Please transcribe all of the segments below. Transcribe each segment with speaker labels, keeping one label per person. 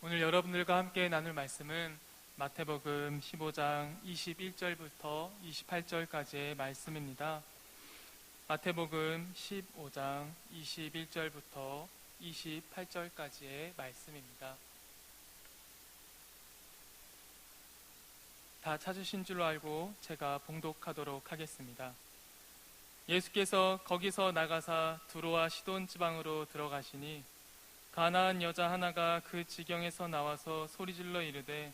Speaker 1: 오늘 여러분들과 함께 나눌 말씀은 마태복음 15장 21절부터 28절까지의 말씀입니다. 마태복음 15장 21절부터 28절까지의 말씀입니다. 다 찾으신 줄로 알고 제가 봉독하도록 하겠습니다. 예수께서 거기서 나가사 두로와 시돈 지방으로 들어가시니 가나안 여자 하나가 그 지경에서 나와서 소리질러 이르되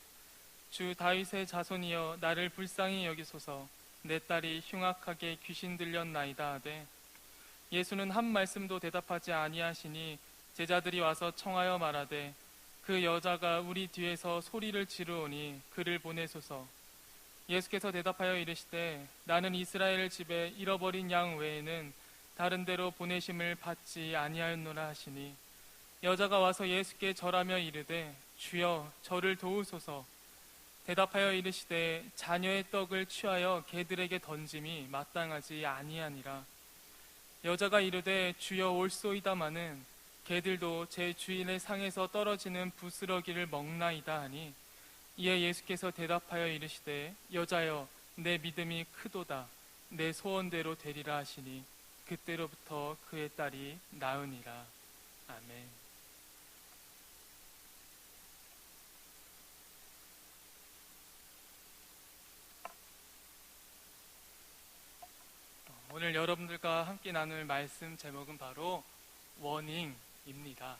Speaker 1: 주 다윗의 자손이여 나를 불쌍히 여기소서 내 딸이 흉악하게 귀신 들렸나이다 하되 예수는 한 말씀도 대답하지 아니하시니 제자들이 와서 청하여 말하되 그 여자가 우리 뒤에서 소리를 지르오니 그를 보내소서. 예수께서 대답하여 이르시되 나는 이스라엘 집에 잃어버린 양 외에는 다른 데로 보내심을 받지 아니하였노라 하시니 여자가 와서 예수께 절하며 이르되 주여 저를 도우소서. 대답하여 이르시되 자녀의 떡을 취하여 개들에게 던짐이 마땅하지 아니하니라. 여자가 이르되 주여 올소이다마는 개들도 제 주인의 상에서 떨어지는 부스러기를 먹나이다 하니 이에 예수께서 대답하여 이르시되 여자여 내 믿음이 크도다 내 소원대로 되리라 하시니 그때로부터 그의 딸이 나으니라. 아멘. 오늘 여러분들과 함께 나눌 말씀 제목은 바로 워닝입니다.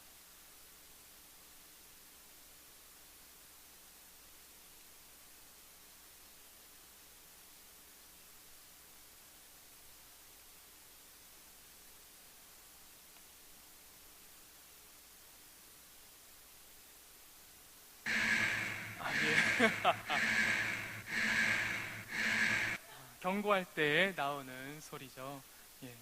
Speaker 1: 경고할 때 나오는 소리죠. 예.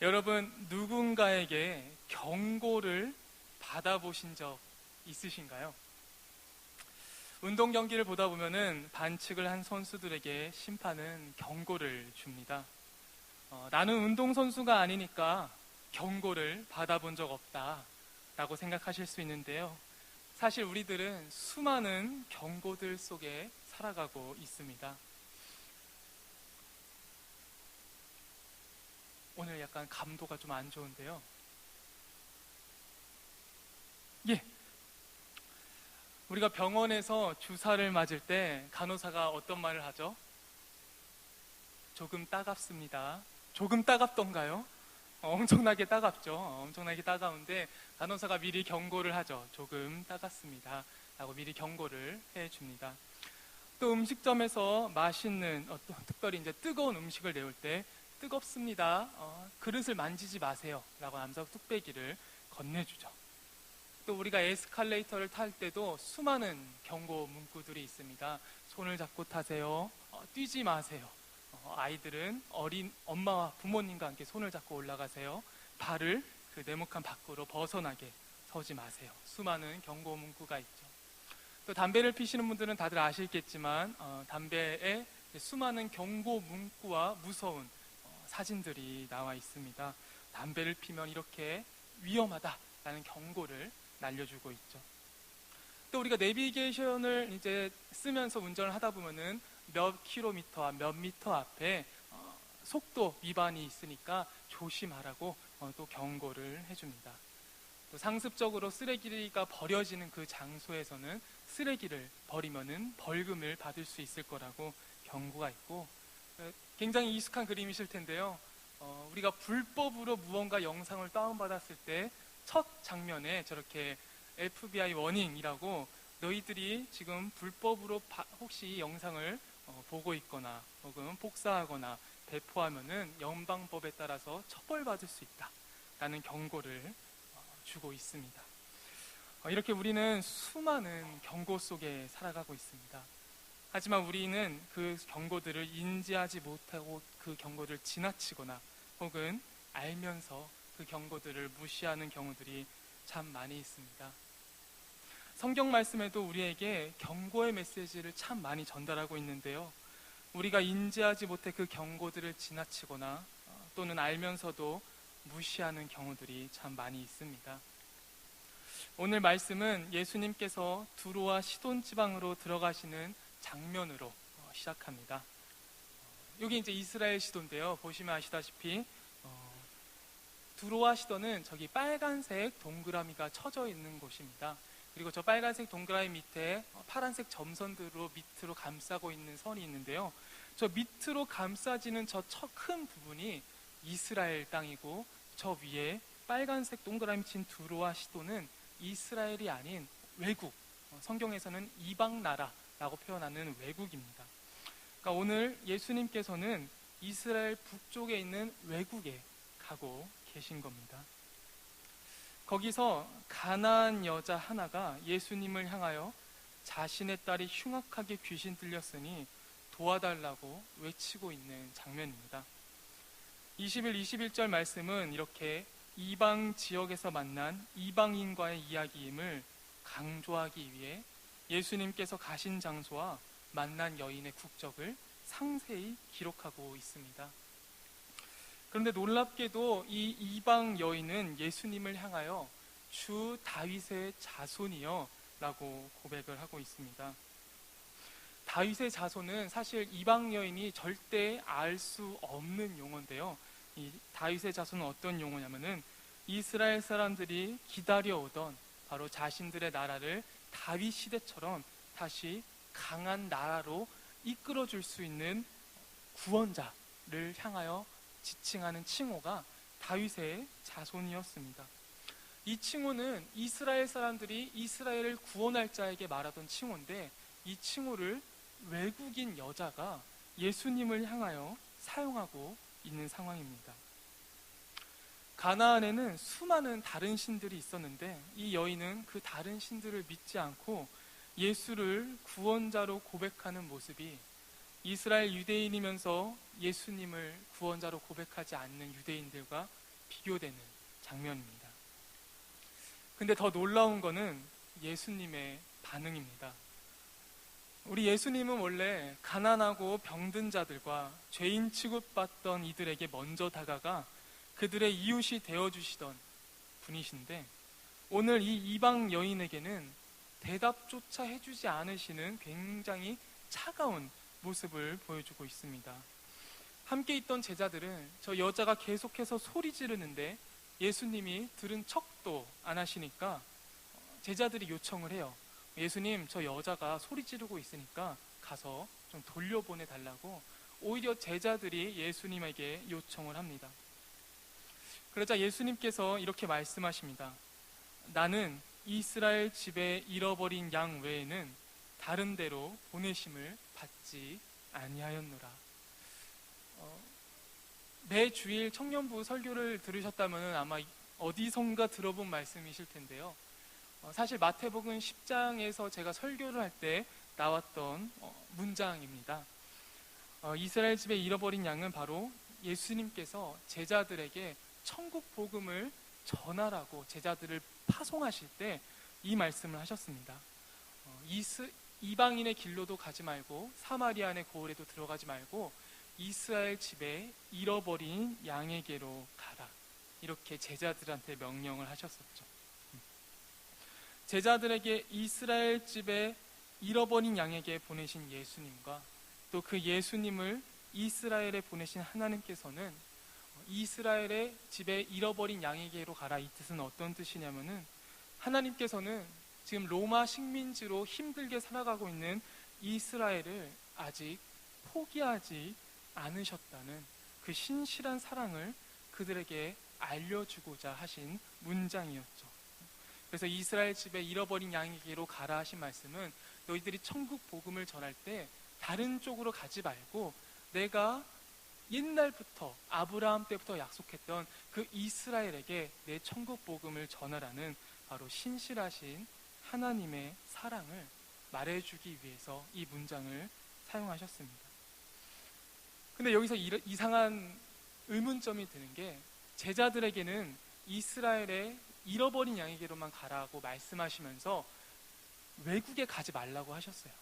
Speaker 1: 여러분 누군가에게 경고를 받아보신 적 있으신가요? 운동 경기를 보다 보면은 반칙을 한 선수들에게 심판은 경고를 줍니다. 나는 운동선수가 아니니까 경고를 받아본 적 없다라고 생각하실 수 있는데요. 사실 우리들은 수많은 경고들 속에 살아가고 있습니다. 오늘 약간 감도가 좀 안 좋은데요. 예. 우리가 병원에서 주사를 맞을 때 간호사가 어떤 말을 하죠? 조금 따갑습니다. 조금 따갑던가요? 엄청나게 따갑죠. 엄청나게 따가운데 간호사가 미리 경고를 하죠. 조금 따갑습니다. 라고 미리 경고를 해줍니다. 또 음식점에서 맛있는 특별히 이제 뜨거운 음식을 내올 때 뜨겁습니다. 그릇을 만지지 마세요. 라고 하면서 뚝배기를 건네주죠. 또 우리가 에스컬레이터를 탈 때도 수많은 경고 문구들이 있습니다. 손을 잡고 타세요. 뛰지 마세요. 아이들은 어린 엄마와 부모님과 함께 손을 잡고 올라가세요. 발을 그 네모칸 밖으로 벗어나게 서지 마세요. 수많은 경고 문구가 있죠. 또 담배를 피시는 분들은 다들 아시겠지만 담배에 수많은 경고 문구와 무서운 사진들이 나와 있습니다. 담배를 피면 이렇게 위험하다라는 경고를 날려주고 있죠. 또 우리가 내비게이션을 이제 쓰면서 운전을 하다 보면은 몇 킬로미터와 몇 미터 앞에 속도 위반이 있으니까 조심하라고 또 경고를 해줍니다. 또 상습적으로 쓰레기가 버려지는 그 장소에서는 쓰레기를 버리면은 벌금을 받을 수 있을 거라고 경고가 있고, 굉장히 익숙한 그림이실 텐데요. 우리가 불법으로 무언가 영상을 다운받았을 때 첫 장면에 저렇게 FBI 워닝이라고 너희들이 지금 불법으로 혹시 이 영상을 보고 있거나 혹은 복사하거나 배포하면은 연방법에 따라서 처벌받을 수 있다 라는 경고를 주고 있습니다. 이렇게 우리는 수많은 경고 속에 살아가고 있습니다. 하지만 우리는 그 경고들을 인지하지 못하고 그 경고를 지나치거나 혹은 알면서 그 경고들을 무시하는 경우들이 참 많이 있습니다. 성경 말씀에도 우리에게 경고의 메시지를 참 많이 전달하고 있는데요. 우리가 인지하지 못해 그 경고들을 지나치거나 또는 알면서도 무시하는 경우들이 참 많이 있습니다. 오늘 말씀은 예수님께서 두로와 시돈 지방으로 들어가시는 장면으로 시작합니다. 여기 이제 이스라엘 시도인데요. 보시면 아시다시피 두로와 시도는 저기 빨간색 동그라미가 쳐져 있는 곳입니다. 그리고 저 빨간색 동그라미 밑에 파란색 점선들로 밑으로 감싸고 있는 선이 있는데요. 저 밑으로 감싸지는 저 큰 부분이 이스라엘 땅이고, 저 위에 빨간색 동그라미 친 두로와 시도는 이스라엘이 아닌 외국, 성경에서는 이방 나라라고 표현하는 외국입니다. 그러니까 오늘 예수님께서는 이스라엘 북쪽에 있는 외국에 가고 계신 겁니다. 거기서 가나안 여자 하나가 예수님을 향하여 자신의 딸이 흉악하게 귀신 들렸으니 도와달라고 외치고 있는 장면입니다. 20일, 21절 말씀은 이렇게 이방 지역에서 만난 이방인과의 이야기임을 강조하기 위해 예수님께서 가신 장소와 만난 여인의 국적을 상세히 기록하고 있습니다. 그런데 놀랍게도 이 이방 여인은 예수님을 향하여 주 다윗의 자손이여 라고 고백을 하고 있습니다. 다윗의 자손은 사실 이방 여인이 절대 알 수 없는 용어인데요. 이 다윗의 자손은 어떤 용어냐면은 이스라엘 사람들이 기다려오던 바로 자신들의 나라를 다윗 시대처럼 다시 강한 나라로 이끌어줄 수 있는 구원자를 향하여 지칭하는 칭호가 다윗의 자손이었습니다. 이 칭호는 이스라엘 사람들이 이스라엘을 구원할 자에게 말하던 칭호인데, 이 칭호를 외국인 여자가 예수님을 향하여 사용하고 있는 상황입니다. 가나안에는 수많은 다른 신들이 있었는데 이 여인은 그 다른 신들을 믿지 않고 예수를 구원자로 고백하는 모습이 이스라엘 유대인이면서 예수님을 구원자로 고백하지 않는 유대인들과 비교되는 장면입니다. 근데 더 놀라운 거는 예수님의 반응입니다. 우리 예수님은 원래 가난하고 병든 자들과 죄인 취급받던 이들에게 먼저 다가가 그들의 이웃이 되어주시던 분이신데, 오늘 이 이방 여인에게는 대답조차 해주지 않으시는 굉장히 차가운 모습을 보여주고 있습니다. 함께 있던 제자들은 저 여자가 계속해서 소리 지르는데 예수님이 들은 척도 안 하시니까 제자들이 요청을 해요. 예수님, 저 여자가 소리 지르고 있으니까 가서 좀 돌려보내달라고 오히려 제자들이 예수님에게 요청을 합니다. 그러자 예수님께서 이렇게 말씀하십니다. 나는 이스라엘 집에 잃어버린 양 외에는 다른 데로 보내심을 받지 아니하였노라. 매 주일 청년부 설교를 들으셨다면 아마 어디선가 들어본 말씀이실 텐데요. 사실 마태복음 10장에서 제가 설교를 할 때 나왔던 문장입니다. 이스라엘 집에 잃어버린 양은 바로 예수님께서 제자들에게 천국 복음을 전하라고 제자들을 파송하실 때 이 말씀을 하셨습니다. 이방인의 길로도 가지 말고 사마리아인의 고을에도 들어가지 말고 이스라엘 집에 잃어버린 양에게로 가라. 이렇게 제자들한테 명령을 하셨었죠. 제자들에게 이스라엘 집에 잃어버린 양에게 보내신 예수님과 또 그 예수님을 이스라엘에 보내신 하나님께서는 이스라엘의 집에 잃어버린 양에게로 가라, 이 뜻은 어떤 뜻이냐면은 하나님께서는 지금 로마 식민지로 힘들게 살아가고 있는 이스라엘을 아직 포기하지 않으셨다는 그 신실한 사랑을 그들에게 알려주고자 하신 문장이었죠. 그래서 이스라엘 집에 잃어버린 양에게로 가라 하신 말씀은 너희들이 천국 복음을 전할 때 다른 쪽으로 가지 말고 내가 옛날부터 아브라함 때부터 약속했던 그 이스라엘에게 내 천국 복음을 전하라는 바로 신실하신 하나님의 사랑을 말해주기 위해서 이 문장을 사용하셨습니다. 근데 여기서 이상한 의문점이 드는 게, 제자들에게는 이스라엘의 잃어버린 양에게로만 가라고 말씀하시면서 외국에 가지 말라고 하셨어요.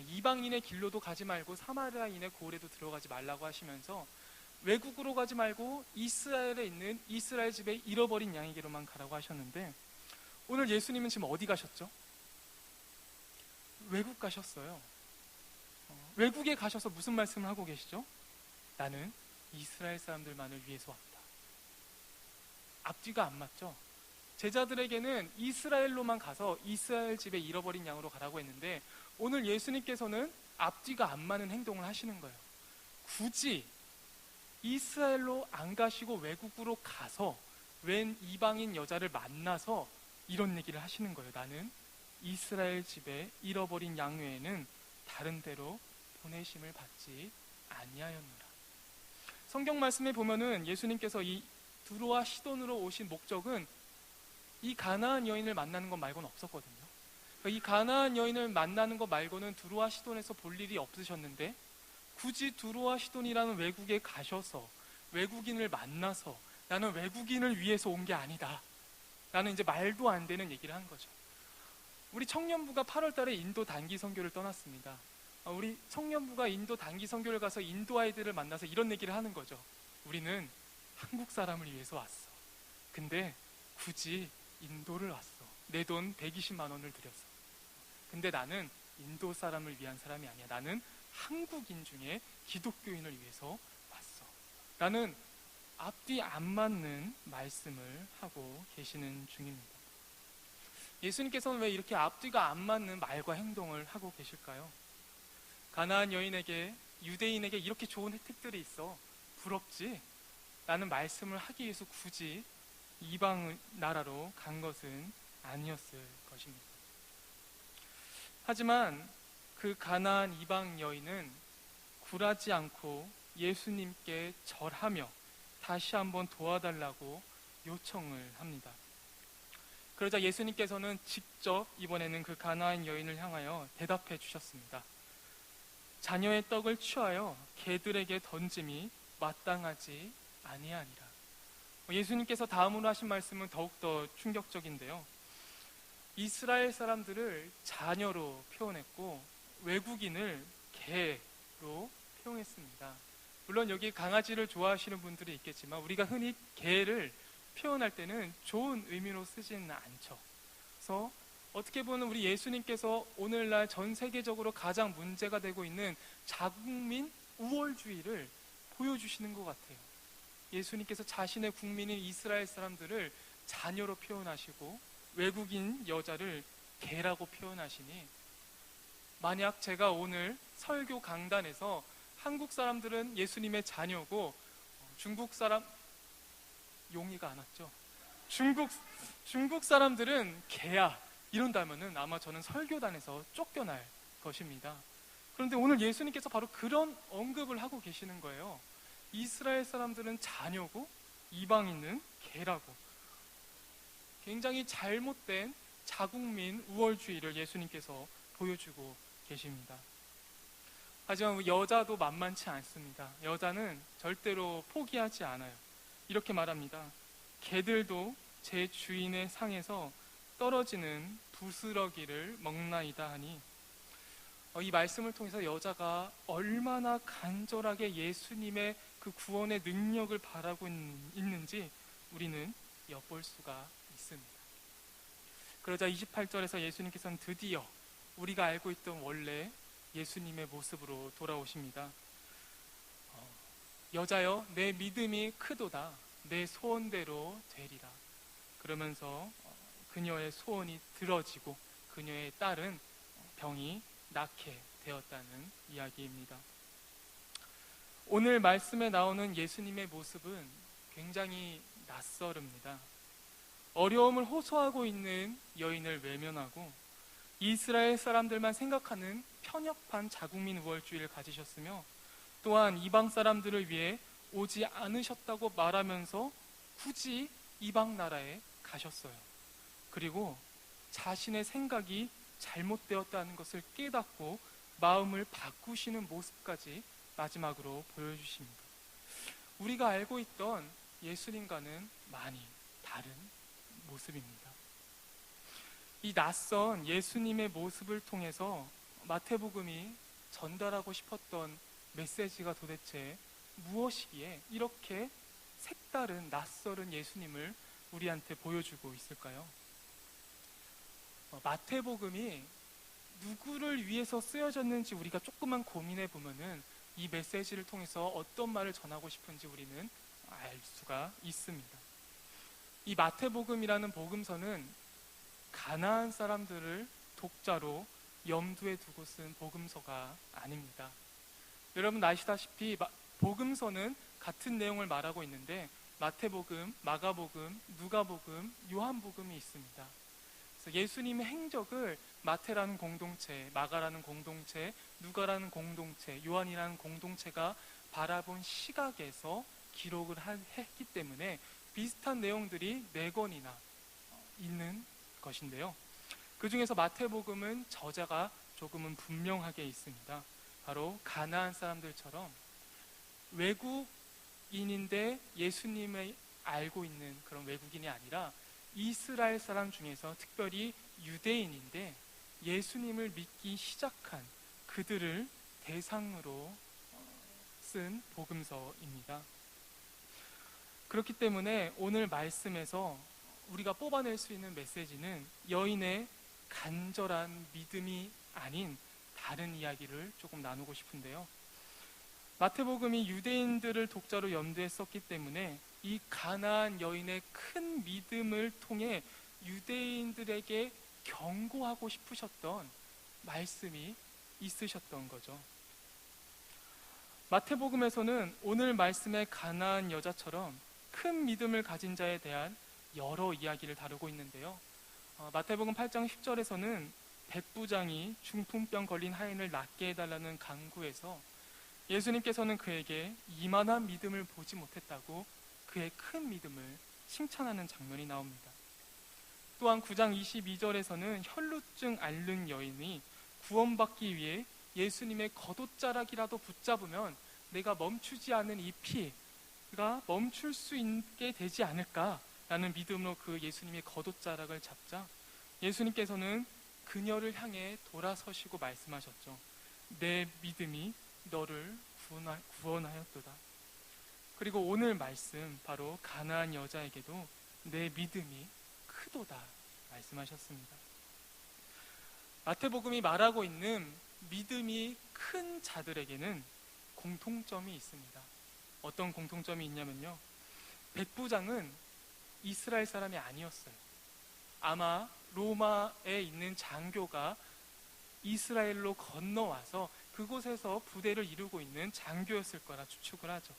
Speaker 1: 이방인의 길로도 가지 말고 사마리아인의 고을에도 들어가지 말라고 하시면서 외국으로 가지 말고 이스라엘에 있는 이스라엘 집에 잃어버린 양에게로만 가라고 하셨는데, 오늘 예수님은 지금 어디 가셨죠? 외국 가셨어요. 외국에 가셔서 무슨 말씀을 하고 계시죠? 나는 이스라엘 사람들만을 위해서 왔다. 앞뒤가 안 맞죠? 제자들에게는 이스라엘로만 가서 이스라엘 집에 잃어버린 양으로 가라고 했는데 오늘 예수님께서는 앞뒤가 안 맞는 행동을 하시는 거예요. 굳이 이스라엘로 안 가시고 외국으로 가서 웬 이방인 여자를 만나서 이런 얘기를 하시는 거예요. 나는 이스라엘 집에 잃어버린 양 외에는 다른 데로 보내심을 받지 아니하였노라. 성경 말씀에 보면은 예수님께서 이 두로와 시돈으로 오신 목적은 이 가나안 여인을 만나는 것 말고는 없었거든요. 이 가나안 여인을 만나는 것 말고는 두로와 시돈에서 볼 일이 없으셨는데 굳이 두로와 시돈이라는 외국에 가셔서 외국인을 만나서 나는 외국인을 위해서 온 게 아니다. 나는 이제 말도 안 되는 얘기를 한 거죠. 우리 청년부가 8월 달에 인도 단기 선교를 떠났습니다. 우리 청년부가 인도 단기 선교를 가서 인도 아이들을 만나서 이런 얘기를 하는 거죠. 우리는 한국 사람을 위해서 왔어. 근데 굳이 인도를 왔어. 내 돈 120만 원을 들였어. 근데 나는 인도 사람을 위한 사람이 아니야. 나는 한국인 중에 기독교인을 위해서 왔어. 라는 앞뒤 안 맞는 말씀을 하고 계시는 중입니다. 예수님께서는 왜 이렇게 앞뒤가 안 맞는 말과 행동을 하고 계실까요? 가나안 여인에게, 유대인에게 이렇게 좋은 혜택들이 있어. 부럽지? 라는 말씀을 하기 위해서 굳이 이방 나라로 간 것은 아니었을 것입니다. 하지만 그 가나안 이방 여인은 굴하지 않고 예수님께 절하며 다시 한번 도와달라고 요청을 합니다. 그러자 예수님께서는 직접 이번에는 그 가나안 여인을 향하여 대답해 주셨습니다. 자녀의 떡을 취하여 개들에게 던짐이 마땅하지 아니하니라. 예수님께서 다음으로 하신 말씀은 더욱더 충격적인데요. 이스라엘 사람들을 자녀로 표현했고 외국인을 개로 표현했습니다. 물론 여기 강아지를 좋아하시는 분들이 있겠지만 우리가 흔히 개를 표현할 때는 좋은 의미로 쓰지는 않죠. 그래서 어떻게 보면 우리 예수님께서 오늘날 전 세계적으로 가장 문제가 되고 있는 자국민 우월주의를 보여주시는 것 같아요. 예수님께서 자신의 국민인 이스라엘 사람들을 자녀로 표현하시고 외국인 여자를 개라고 표현하시니 만약 제가 오늘 설교 강단에서 한국 사람들은 예수님의 자녀고 중국 사람 용의가 안 왔죠? 중국 사람들은 개야 이런다면은 아마 저는 설교단에서 쫓겨날 것입니다. 그런데 오늘 예수님께서 바로 그런 언급을 하고 계시는 거예요. 이스라엘 사람들은 자녀고 이방인은 개라고. 굉장히 잘못된 자국민 우월주의를 예수님께서 보여주고 계십니다. 하지만 여자도 만만치 않습니다. 여자는 절대로 포기하지 않아요. 이렇게 말합니다. 개들도 제 주인의 상에서 떨어지는 부스러기를 먹나이다 하니 이 말씀을 통해서 여자가 얼마나 간절하게 예수님의 그 구원의 능력을 바라고 있는지 우리는 엿볼 수가 있습니다. 그러자 28절에서 예수님께서는 드디어 우리가 알고 있던 원래 예수님의 모습으로 돌아오십니다. 여자여 내 믿음이 크도다 내 소원대로 되리라. 그러면서 그녀의 소원이 들어지고 그녀의 딸은 병이 낫게 되었다는 이야기입니다. 오늘 말씀에 나오는 예수님의 모습은 굉장히 낯설습니다. 어려움을 호소하고 있는 여인을 외면하고 이스라엘 사람들만 생각하는 편협한 자국민 우월주의를 가지셨으며 또한 이방 사람들을 위해 오지 않으셨다고 말하면서 굳이 이방 나라에 가셨어요. 그리고 자신의 생각이 잘못되었다는 것을 깨닫고 마음을 바꾸시는 모습까지 마지막으로 보여주십니다. 우리가 알고 있던 예수님과는 많이 다른 모습입니다. 이 낯선 예수님의 모습을 통해서 마태복음이 전달하고 싶었던 메시지가 도대체 무엇이기에 이렇게 색다른 낯설은 예수님을 우리한테 보여주고 있을까요? 마태복음이 누구를 위해서 쓰여졌는지 우리가 조금만 고민해 보면은 이 메시지를 통해서 어떤 말을 전하고 싶은지 우리는 알 수가 있습니다. 이 마태복음이라는 복음서는 가나안 사람들을 독자로 염두에 두고 쓴 복음서가 아닙니다. 여러분 아시다시피 복음서는 같은 내용을 말하고 있는데 마태복음, 마가복음, 누가복음, 요한복음이 있습니다. 그래서 예수님의 행적을 마태라는 공동체, 마가라는 공동체, 누가라는 공동체, 요한이라는 공동체가 바라본 시각에서 기록을 했기 때문에 비슷한 내용들이 4권이나 있는 것인데요. 그 중에서 마태복음은 저자가 조금은 분명하게 있습니다. 바로 가나안 사람들처럼 외국인인데 예수님을 알고 있는 그런 외국인이 아니라 이스라엘 사람 중에서 특별히 유대인인데 예수님을 믿기 시작한 그들을 대상으로 쓴 복음서입니다. 그렇기 때문에 오늘 말씀에서 우리가 뽑아낼 수 있는 메시지는 여인의 간절한 믿음이 아닌 다른 이야기를 조금 나누고 싶은데요. 마태복음이 유대인들을 독자로 염두에 썼기 때문에 이 가나안 여인의 큰 믿음을 통해 유대인들에게 경고하고 싶으셨던 말씀이 있으셨던 거죠. 마태복음에서는 오늘 말씀의 가나안 여자처럼 큰 믿음을 가진 자에 대한 여러 이야기를 다루고 있는데요. 마태복음 8장 10절에서는 백부장이 중풍병 걸린 하인을 낫게 해달라는 간구에서 예수님께서는 그에게 이만한 믿음을 보지 못했다고 그의 큰 믿음을 칭찬하는 장면이 나옵니다. 또한 9장 22절에서는 혈루증 앓는 여인이 구원받기 위해 예수님의 겉옷자락이라도 붙잡으면 내가 멈추지 않은 이 피가 멈출 수 있게 되지 않을까라는 믿음으로 그 예수님의 겉옷자락을 잡자 예수님께서는 그녀를 향해 돌아서시고 말씀하셨죠. 내 믿음이 너를 구원하였도다. 그리고 오늘 말씀 바로 가나안 여자에게도 내 믿음이 크도다 말씀하셨습니다. 마태복음이 말하고 있는 믿음이 큰 자들에게는 공통점이 있습니다. 어떤 공통점이 있냐면요, 백부장은 이스라엘 사람이 아니었어요. 아마 로마에 있는 장교가 이스라엘로 건너와서 그곳에서 부대를 이루고 있는 장교였을 거라 추측을 하죠.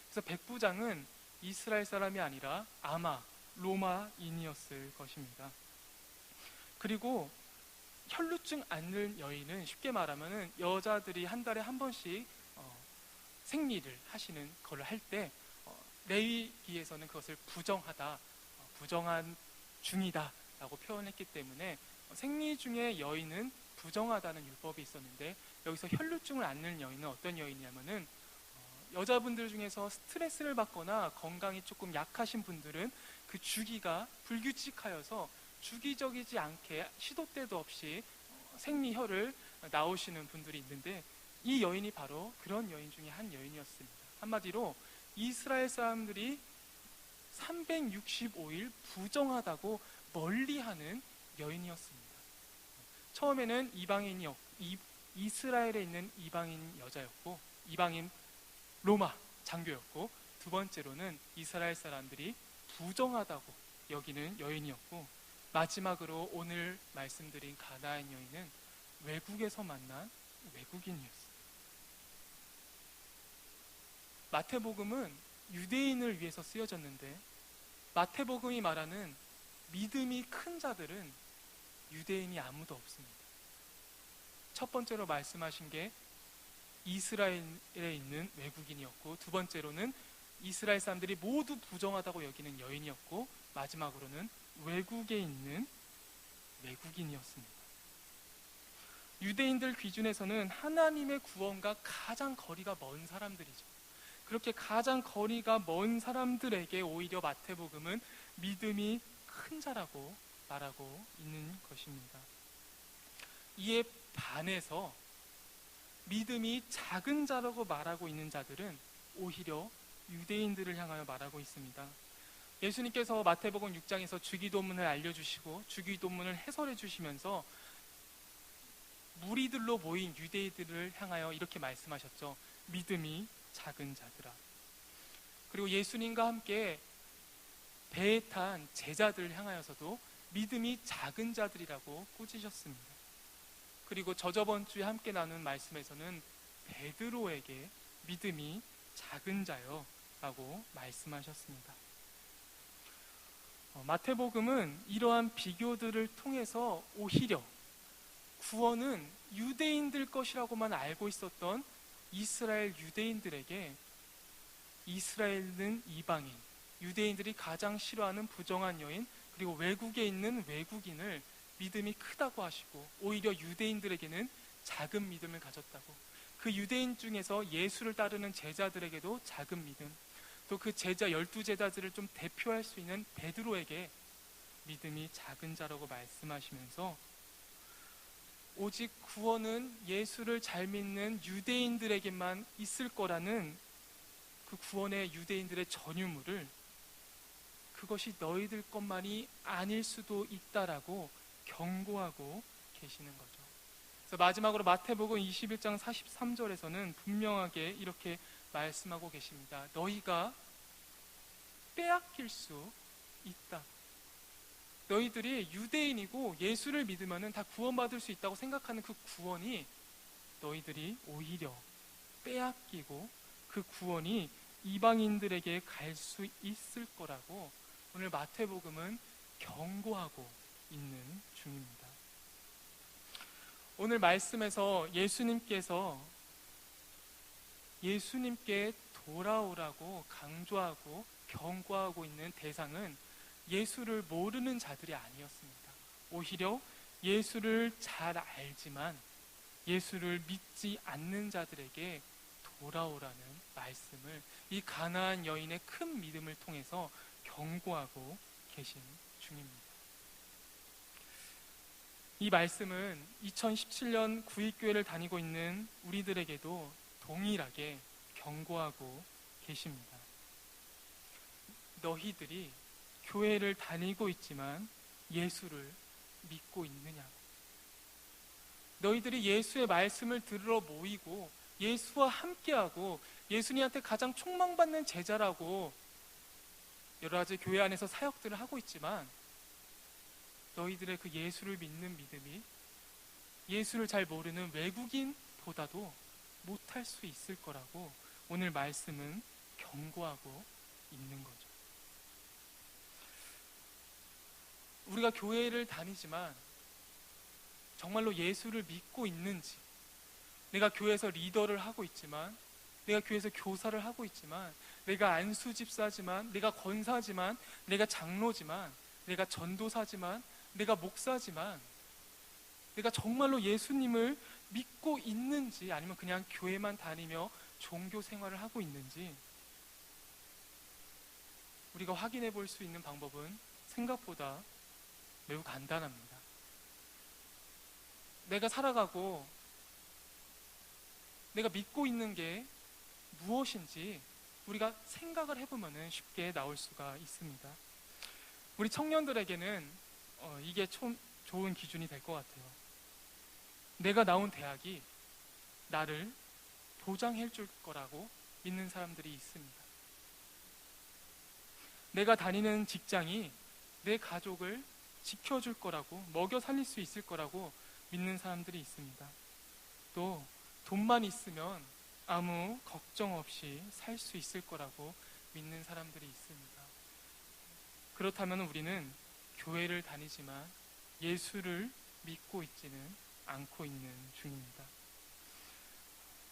Speaker 1: 그래서 백부장은 이스라엘 사람이 아니라 아마 로마인이었을 것입니다. 그리고 혈루증 앓는 여인은 쉽게 말하면 여자들이 한 달에 한 번씩 생리를 하시는 걸 할 때 레위기에서는 그것을 부정하다, 부정한 중이다 라고 표현했기 때문에 생리 중에 여인은 부정하다는 율법이 있었는데 여기서 혈루증을 앓는 여인은 어떤 여인이냐면은 여자분들 중에서 스트레스를 받거나 건강이 조금 약하신 분들은 그 주기가 불규칙하여서 주기적이지 않게 시도 때도 없이 생리혈을 나오시는 분들이 있는데 이 여인이 바로 그런 여인 중에 한 여인이었습니다. 한마디로 이스라엘 사람들이 365일 부정하다고 멀리하는 여인이었습니다. 처음에는 이스라엘에 있는 이방인 여자였고 이방인 로마 장교였고 두 번째로는 이스라엘 사람들이 부정하다고 여기는 여인이었고 마지막으로 오늘 말씀드린 가나안 여인은 외국에서 만난 외국인이었어요. 마태복음은 유대인을 위해서 쓰여졌는데 마태복음이 말하는 믿음이 큰 자들은 유대인이 아무도 없습니다. 첫 번째로 말씀하신 게 이스라엘에 있는 외국인이었고 두 번째로는 이스라엘 사람들이 모두 부정하다고 여기는 여인이었고 마지막으로는 외국에 있는 외국인이었습니다. 유대인들 기준에서는 하나님의 구원과 가장 거리가 먼 사람들이죠. 그렇게 가장 거리가 먼 사람들에게 오히려 마태복음은 믿음이 큰 자라고 말하고 있는 것입니다. 이에 반해서 믿음이 작은 자라고 말하고 있는 자들은 오히려 유대인들을 향하여 말하고 있습니다. 예수님께서 마태복음 6장에서 주기도문을 알려주시고 주기도문을 해설해 주시면서 무리들로 모인 유대인들을 향하여 이렇게 말씀하셨죠. 믿음이 작은 자들아. 그리고 예수님과 함께 배에 탄 제자들을 향하여서도 믿음이 작은 자들이라고 꾸짖으셨습니다. 그리고 저저번 주에 함께 나눈 말씀에서는 베드로에게 믿음이 작은 자요 라고 말씀하셨습니다. 마태복음은 이러한 비교들을 통해서 오히려 구원은 유대인들 것이라고만 알고 있었던 이스라엘 유대인들에게 이스라엘은 이방인, 유대인들이 가장 싫어하는 부정한 여인, 그리고 외국에 있는 외국인을 믿음이 크다고 하시고 오히려 유대인들에게는 작은 믿음을 가졌다고, 그 유대인 중에서 예수를 따르는 제자들에게도 작은 믿음, 또 그 제자 12제자들을 좀 대표할 수 있는 베드로에게 믿음이 작은 자라고 말씀하시면서 오직 구원은 예수를 잘 믿는 유대인들에게만 있을 거라는 그 구원의 유대인들의 전유물을 그것이 너희들 것만이 아닐 수도 있다라고 경고하고 계시는 거죠. 그래서 마지막으로 마태복음 21장 43절에서는 분명하게 이렇게 말씀하고 계십니다. 너희가 빼앗길 수 있다. 너희들이 유대인이고 예수를 믿으면 다 구원받을 수 있다고 생각하는 그 구원이 너희들이 오히려 빼앗기고 그 구원이 이방인들에게 갈 수 있을 거라고 오늘 마태복음은 경고하고 있는 중입니다. 오늘 말씀에서 예수님께 돌아오라고 강조하고 경고하고 있는 대상은 예수를 모르는 자들이 아니었습니다. 오히려 예수를 잘 알지만 예수를 믿지 않는 자들에게 돌아오라는 말씀을 이 가나안 여인의 큰 믿음을 통해서 경고하고 계신 중입니다. 이 말씀은 2017년 구입교회를 다니고 있는 우리들에게도 동일하게 경고하고 계십니다. 너희들이 교회를 다니고 있지만 예수를 믿고 있느냐고. 너희들이 예수의 말씀을 들으러 모이고 예수와 함께하고 예수님한테 가장 촉망받는 제자라고 여러 가지 교회 안에서 사역들을 하고 있지만 너희들의 그 예수를 믿는 믿음이 예수를 잘 모르는 외국인보다도 못할 수 있을 거라고 오늘 말씀은 경고하고 있는 거죠. 우리가 교회를 다니지만 정말로 예수를 믿고 있는지, 내가 교회에서 리더를 하고 있지만, 내가 교회에서 교사를 하고 있지만, 내가 안수집사지만, 내가 권사지만, 내가 장로지만, 내가 전도사지만, 내가 목사지만, 내가 정말로 예수님을 믿고 있는지, 아니면 그냥 교회만 다니며 종교 생활을 하고 있는지 우리가 확인해 볼 수 있는 방법은 생각보다 매우 간단합니다. 내가 살아가고 내가 믿고 있는 게 무엇인지 우리가 생각을 해보면 쉽게 나올 수가 있습니다. 우리 청년들에게는 이게 좀 좋은 기준이 될 것 같아요. 내가 나온 대학이 나를 보장해 줄 거라고 믿는 사람들이 있습니다. 내가 다니는 직장이 내 가족을 지켜줄 거라고, 먹여 살릴 수 있을 거라고 믿는 사람들이 있습니다. 또 돈만 있으면 아무 걱정 없이 살 수 있을 거라고 믿는 사람들이 있습니다. 그렇다면 우리는 교회를 다니지만 예수를 믿고 있지는 않고 있는 중입니다.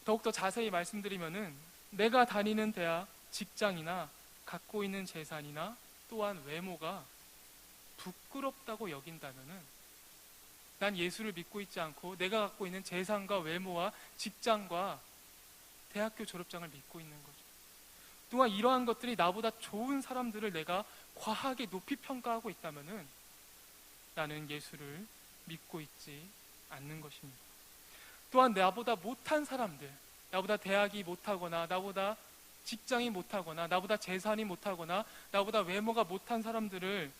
Speaker 1: 더욱더 자세히 말씀드리면은 내가 다니는 대학, 직장이나 갖고 있는 재산이나 또한 외모가 부끄럽다고 여긴다면은 난 예수를 믿고 있지 않고 내가 갖고 있는 재산과 외모와 직장과 대학교 졸업장을 믿고 있는 거죠. 또한 이러한 것들이 나보다 좋은 사람들을 내가 과하게 높이 평가하고 있다면은 나는 예수를 믿고 있지 않는 것입니다. 또한 나보다 못한 사람들, 나보다 대학이 못하거나 나보다 직장이 못하거나 나보다 재산이 못하거나 나보다 외모가 못한 사람들을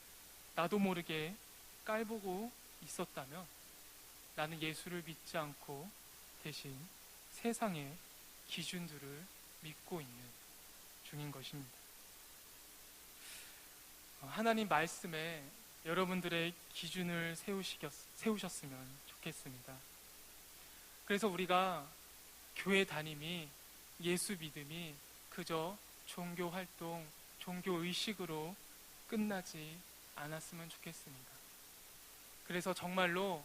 Speaker 1: 나도 모르게 깔보고 있었다면 나는 예수를 믿지 않고 대신 세상의 기준들을 믿고 있는 중인 것입니다. 하나님 말씀에 여러분들의 기준을 세우셨으면 좋겠습니다. 그래서 우리가 교회 다님이, 예수 믿음이 그저 종교 활동, 종교 의식으로 끝나지 않았으면 좋겠습니다. 그래서 정말로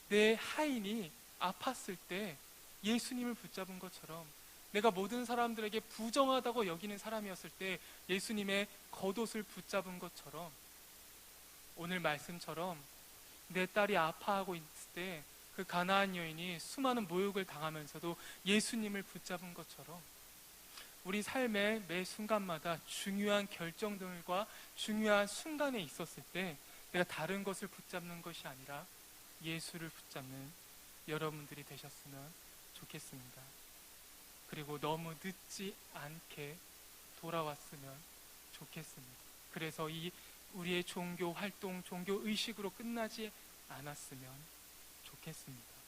Speaker 1: 내 하인이 아팠을 때 예수님을 붙잡은 것처럼, 내가 모든 사람들에게 부정하다고 여기는 사람이었을 때 예수님의 겉옷을 붙잡은 것처럼, 오늘 말씀처럼 내 딸이 아파하고 있을 때 그 가나안 여인이 수많은 모욕을 당하면서도 예수님을 붙잡은 것처럼, 우리 삶의 매 순간마다 중요한 결정들과 중요한 순간에 있었을 때 내가 다른 것을 붙잡는 것이 아니라 예수를 붙잡는 여러분들이 되셨으면 좋겠습니다. 그리고 너무 늦지 않게 돌아왔으면 좋겠습니다. 그래서 이 우리의 종교 활동, 종교 의식으로 끝나지 않았으면 좋겠습니다.